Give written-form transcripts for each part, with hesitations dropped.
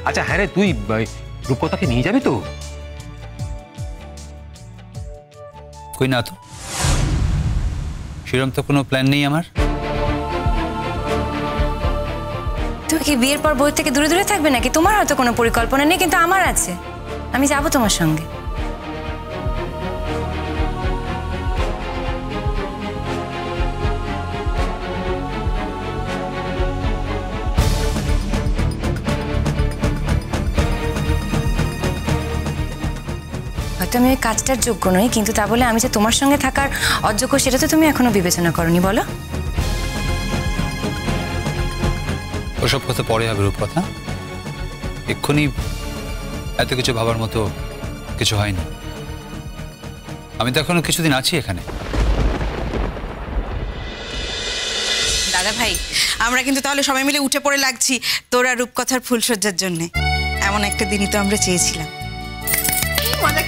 আচ্ছা হ্যাঁ রে, তুই রূপকথাকে নিয়ে যাবি তো? কই না তো, সেরকম তো কোনো প্ল্যান নেই আমার। তুমি কি বিয়ের পর বই থেকে দূরে দূরে থাকবে নাকি? তোমার হয়তো কোনো পরিকল্পনা নেই, কিন্তু আমার আছে। আমি যাবো তোমার সঙ্গে। হয়তো আমি ওই কাজটার যোগ্য নই, কিন্তু তা বলে আমি যে তোমার সঙ্গে থাকার অযোগ্য সেটা তো তুমি এখনো বিবেচনা করনি, বলো? ওসব কথা পরে হবে রূপকথা, এক্ষুনি এত কিছু ভাবার মতো কিছু হয়নি। আমি তো এখনো কিছুদিন আছি এখানে। দাদা ভাই, আমরা কিন্তু তাহলে সবাই মিলে উঠে পড়ে লাগছি তোরা রূপকথার ফুলসজ্জার জন্য। এমন একটা দিনই তো আমরা চেয়েছিলাম।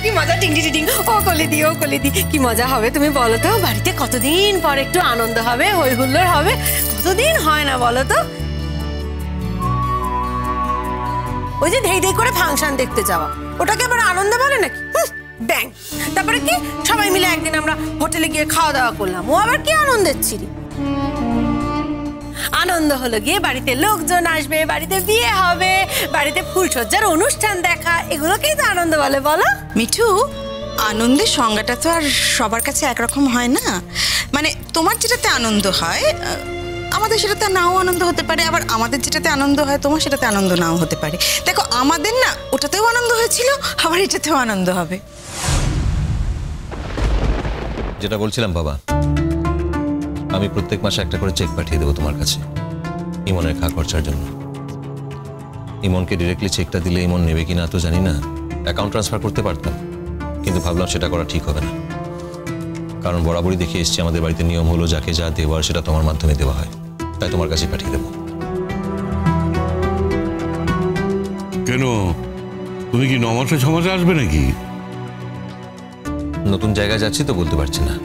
কি মজা, টিং টিং টিং, ও কলিদি ও কলিদি, কি মজা হবে তুমি বলো তো? বাড়িতে কতদিন পর একটু আনন্দ হবে, হই হুল্লোড় হবে, কতদিন হয় না বলো তো? ওই যে ধেই ধেই করে ফাংশন দেখতে যাওয়া, ওটাকে আবার আনন্দ বলে নাকি? ব্যাং। তারপরে কি সবাই মিলে একদিন আমরা হোটেলে গিয়ে খাওয়া দাওয়া করলাম, ও আবার কি আনন্দের ছিরি? আনন্দ হলো গিয়ে বাড়িতে লোকজন আসবে, বাড়িতে বিয়ে হবে, বাড়িতে ফুলসজ্জার অনুষ্ঠান দেখা, এগুলোকেই তো আনন্দ বলে, বলো? মিঠু, আনন্দের সংজ্ঞাটা তো আর সবার কাছে একরকম হয় না। মানে তোমার যেটাতে আনন্দ হয় আমাদের সেটাতে নাও আনন্দ হতে পারে, আবার আমাদের যেটাতে আনন্দ হয় তোমার সেটাতে আনন্দ নাও হতে পারে। দেখো, আমাদের না ওটাতেও আনন্দ হয়েছিল, আবার এটাতেও আনন্দ হবে। যেটা বলছিলাম বাবা, আমি প্রত্যেক মাসে একটা করে চেক পাঠিয়ে দেবো তোমার কাছে ইমনের খা খরচার জন্য। ইমনকে ডিরেক্টলি চেকটা দিলে ইমন নেবে কিনা তো জানি না, অ্যাকাউন্ট ট্রান্সফার করতে পারতাম, কিন্তু ভাবলাম সেটা করা ঠিক হবে না। কারণ বরাবরই দেখে এসছি আমাদের বাড়িতে নিয়ম হলো যাকে যা দেওয়ার সেটা তোমার মাধ্যমে দেওয়া হয়, তাই তোমার কাছে পাঠিয়ে দেবো। কেন, তুমি কি 9 মাসে 6 মাসে আসবে নাকি? নতুন জায়গায় যাচ্ছি তো বলতে পারছি না।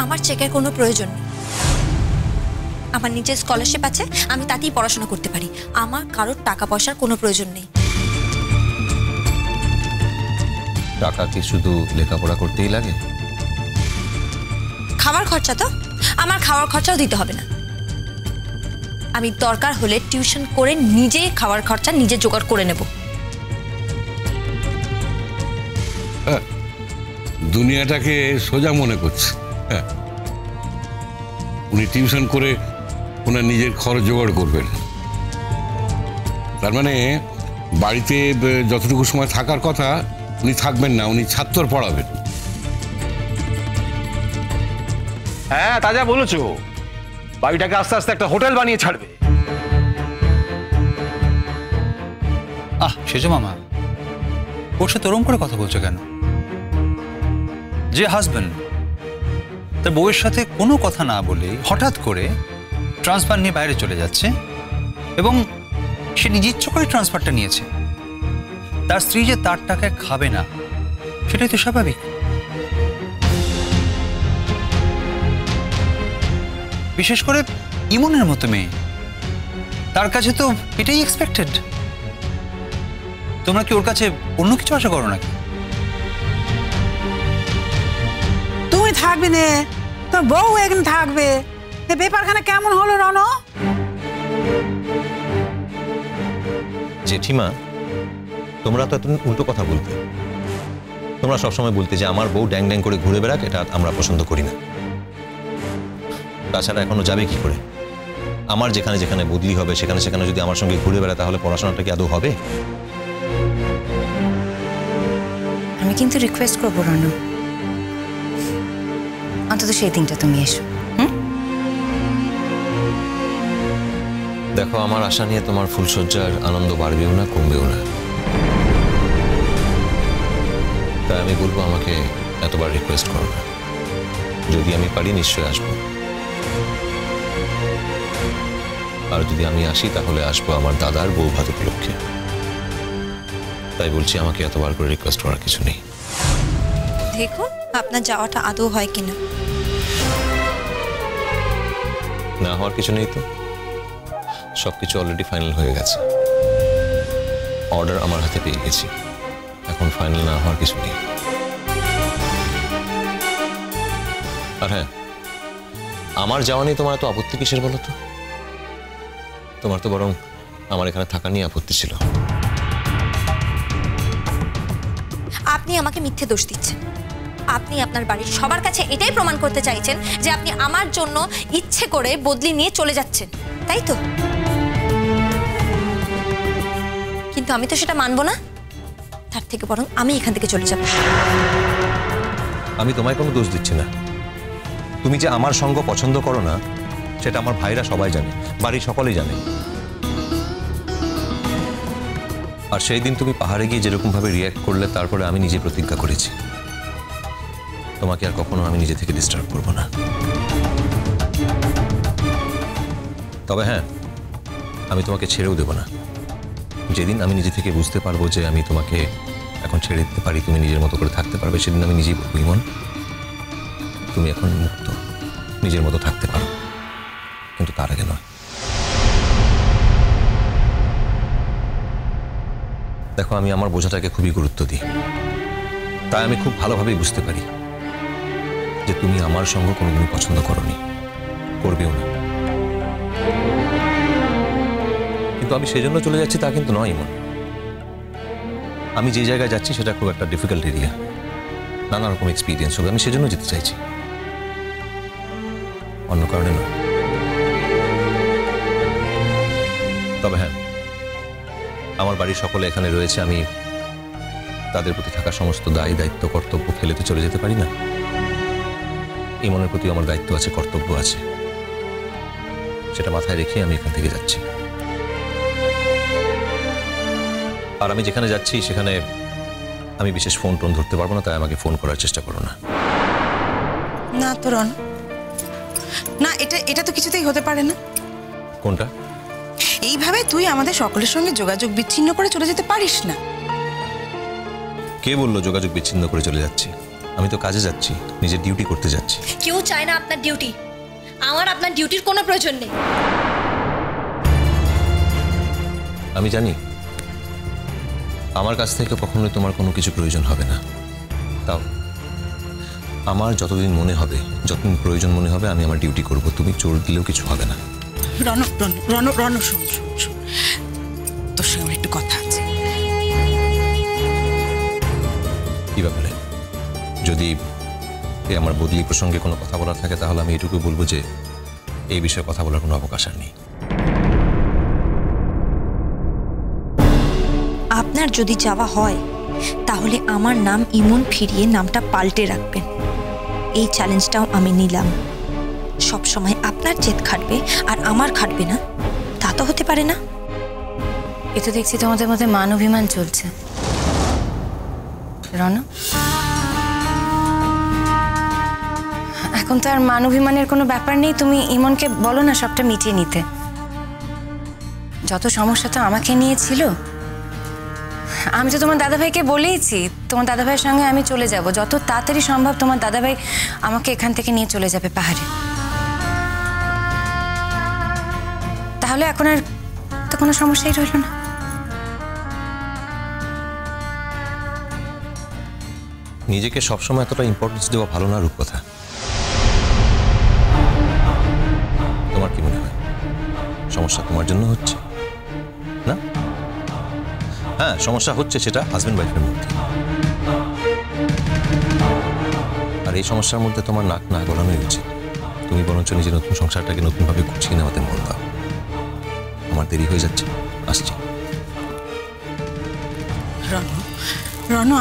আমার চেকের কোনো প্রয়োজন নেই। আমার নিজের স্কলারশিপ আছে, আমি তাতেই পড়াশোনা করতে পারি। আমার কারোর টাকা পয়সার কোনো প্রয়োজন নেই। টাকা কি শুধু লেখাপড়া করতেই লাগে? খাবার খরচা তো, আমার খাওয়ার খরচাও দিতে হবে না। আমি দরকার হলে টিউশন করে নিজেই খাওয়ার খরচা নিজে জোগাড় করে নেব। দুনিয়াটাকে সোজা মনে করছে। উনি টিউশন করে ওনার নিজের খরচ জোগাড় করবেন, তার মানে বাড়িতে যতটুকু সময় থাকার কথা উনি থাকবেন না, উনি ছাত্র পড়াবেন। হ্যাঁ, তা যা বলেছো, বাড়িটাকে আস্তে আস্তে একটা হোটেল বানিয়ে ছাড়বে। সেজ মামা, ওর সাথে ওরম করে কথা বলছো কেন? যে হাজবেন্ড তার বউয়ের সাথে কোনো কথা না বলে হঠাৎ করে ট্রান্সফার নিয়ে বাইরে চলে যাচ্ছে, এবং সে নিজ ইচ্ছা করে ট্রান্সফারটা নিয়েছে, তার স্ত্রী যে তার টাকায় খাবে না সেটাই তো স্বাভাবিক। বিশেষ করে ইমনের মতো মেয়ে, তার কাছে তো এটাই এক্সপেক্টেড। তোমরা কি ওর কাছে অন্য কিছু আশা করো নাকি? তুমি থাকবে না, তোর বউ এখানে থাকবে, এই ব্যাপারখানে কেমন হলো রনো? জেঠিমা, তোমরা তো এত উল্টো কথা বলতে। তোমরা সবসময় বলতে যে আমার বউ ড্যাং ড্যাং করে ঘুরে বেড়াক, এটা আমরা পছন্দ করি না। তাছাড়া এখনো যাবে কি করে? আমার যেখানে যেখানে বদলি হবে সেখানে সেখানে যদি আমার সঙ্গে ঘুরে বেড়ায় তাহলে পড়াশোনাটা কি আদৌ হবে? আমি কিন্তু রিকোয়েস্ট করবো রনু, অন্তত সেই দিনটা তুমি এসো। দেখো, আমার আশা নিয়ে তোমার ফুলসজ্জার আনন্দ বাড়বেও না, কমবেও না। তাই আমি বলবো আমাকে এতবার রিকোয়েস্ট করো না। যদি আমি পারি নিশ্চয়ই আসবো, আর যদি আমি আসি তাহলে আসবো আমার দাদার বউ ভাত উপলক্ষে। তাই বলছি, আমাকে এতবার করে রিকোয়েস্ট করার কিছু নেই। দেখুন আপনার যাওয়াটা আদৌ হয় কিনা। না হওয়ার কিছু নেই তো, সবকিছু অলরেডি ফাইনাল হয়ে গেছে, অর্ডার আমার হাতে পেয়ে গেছি, এখন ফাইনাল না হওয়ার কিছু নেই। আর হ্যাঁ, আমার যাওয়া নিয়ে তোমার এত আপত্তি কিসের বলো তো? তোমার তো বরং আমার এখানে থাকা নিয়ে আপত্তি ছিল। আপনি আমাকে মিথ্যে দোষ দিচ্ছেন। আপনি আপনার বাড়ির সবার কাছে এটাই প্রমাণ করতে চাইছেন যে আপনি আমার জন্য ইচ্ছে করে বদলি নিয়ে চলে যাচ্ছেন, তাই তো? কিন্তু আমি তো সেটা মানবো না। তার থেকে বরং আমি এখান থেকে চলে যাব। আমি তোমায় কোনো দোষ দিচ্ছি না। তুমি যে আমার সঙ্গ পছন্দ করো না সেটা আমার ভাইরা সবাই জানে, বাড়ির সকলেই জানে। আর সেই দিন তুমি পাহাড়ে গিয়ে যেরকম ভাবে রিয়্যাক্ট করলে, তারপরে আমি নিজে প্রতিজ্ঞা করেছি তোমাকে আর কখনো আমি নিজে থেকে ডিস্টার্ব করব না। তবে হ্যাঁ, আমি তোমাকে ছেড়েও দেব না। যেদিন আমি নিজে থেকে বুঝতে পারবো যে আমি তোমাকে এখন ছেড়ে দিতে পারি, তুমি নিজের মতো করে থাকতে পারবে, সেদিন আমি নিজেই বলবো ইমন তুমি এখন মুক্ত, নিজের মতো থাকতে পারো, কিন্তু তার আগে নয়। দেখো, আমি আমার বোঝাটাকে খুবই গুরুত্ব দিই, তাই আমি খুব ভালোভাবেই বুঝতে পারি যে তুমি আমার সঙ্গে কোনোদিনই পছন্দ করোনি, করবেও না। কিন্তু আমি সেই জন্য চলে যাচ্ছি তা কিন্তু নয় ইমন। আমি যে জায়গায় যাচ্ছি সেটা খুব একটা ডিফিকাল্ট এরিয়া, নানা রকম এক্সপিরিয়েন্স হবে, আমি সেজন্য যেতে চাইছি, অন্য কারণে নয়। তবে হ্যাঁ, আমার বাড়ির সকলে এখানে রয়েছে, আমি তাদের প্রতি থাকা সমস্ত দায়ী দায়িত্ব কর্তব্য ফেলে তো চলে যেতে পারি না। ইমনের প্রতি আমার দায়িত্ব আছে, কর্তব্য আছে, সেটা মাথায় রেখে আমি এখান থেকে যাচ্ছি। আর আমি যেখানে যাচ্ছি সেখানে আমি বিশেষ ফোন টোন ধরতে পারবো না, তাই আমাকে ফোন করার চেষ্টা করো না। না তো রন, না, এটা তো কিছুতেই হতে পারে না। কোনটা? এইভাবে তুই আমাদের সকলের সঙ্গে যোগাযোগ বিচ্ছিন্ন করে চলে যেতে পারিস না। কে বললো যোগাযোগ বিচ্ছিন্ন করে চলে যাচ্ছি? আমি তো কাজে যাচ্ছি, নিজের ডিউটি করতে যাচ্ছি। কেউ চায় না আপনার ডিউটি। আমার আপনার ডিউটির কোনো প্রয়োজন নেই। আমি জানি আমার কাছ থেকে কখনোই তোমার কোনো কিছু প্রয়োজন হবে না, তাও আমার যতদিন মনে হবে, যতদিন প্রয়োজন মনে হবে, আমি আমার ডিউটি করব। তুমি জোর দিলেও কিছু হবে না। রন রন রন রন শোন শোন শোন, তোর সঙ্গে আমার একটু কথা আছে। কি ব্যাপারে? যদি আমার বদলি প্রসঙ্গে কোনো কথা বলার থাকে তাহলে আমি এটুকু বলবো যে এই বিষয়ে কথা বলার কোনো অবকাশ আর নেই। আপনার যদি যাওয়া হয় তাহলে আমার নাম ইমন ফিরিয়ে নামটা পাল্টে রাখবেন। এই চ্যালেঞ্জটাও আমি নিলাম। সব সময় আপনার জেদ খাটবে আর আমার খাটবে না, তা তো হতে পারে না। এ তো দেখছি তোমাদের মধ্যে মান অভিমান চলছে। রণ, এখন তো আর মান অভিমানের কোনো ব্যাপার নেই। তুমি ইমনকে বলো না সবটা মিটিয়ে নিতে। যত সমস্যা তো আমাকে নিয়ে ছিল। আমি তো তোমার দাদাভাইকে বলেইছি তোমার দাদাভাইয়ের সঙ্গে আমি চলে যাব, যত তাড়াতাড়ি সম্ভব তোমার দাদাভাই আমাকে এখান থেকে নিয়ে চলে যাবে পাহাড়ে। তাহলে এখন আর তো কোনো সমস্যাই রইল না। নিজেকে সবসময় এতটা ইম্পর্টেন্স দেওয়া ভালো না রূপকথা। তোমার কি মনে হয় সমস্যা তোমার জন্য হচ্ছে না? হ্যাঁ, সমস্যা হচ্ছে, সেটা হাজবেন্ড ওয়াইফের মধ্যে। আর এই সমস্যার মধ্যে তোমার নাক না গলানোই উচিত। তুমি বরঞ্চ নিজের নতুন সংসারটাকে নতুনভাবে গুছিয়ে নেওয়াতে মন দাও। আমার দেরি হয়ে যাচ্ছে, আসছি। রনু রনু,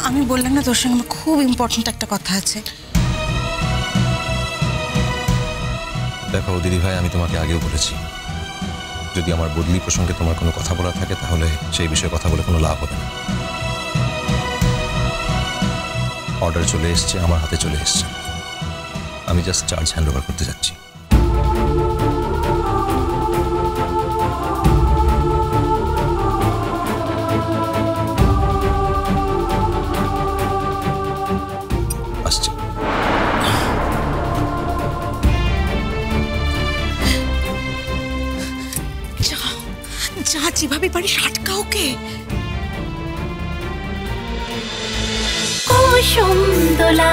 আমি বললাম না তোর সঙ্গে আমার খুব ইম্পর্টেন্ট একটা কথা আছে। দেখো দিদি ভাই, আমি তোমাকে আগেও বলেছি যদি আমার বদলি প্রসঙ্গে তোমার কোনো কথা বলার থাকে তাহলে সেই বিষয়ে কথা বলে কোনো লাভ হবে না। অর্ডার চলে এসছে, আমার হাতে চলে এসছে, আমি জাস্ট চার্জ হ্যান্ড ওভার করতে যাচ্ছি। আসছি। যা যেভাবে পারিস হাটকা ওকে। কুসুম দোলা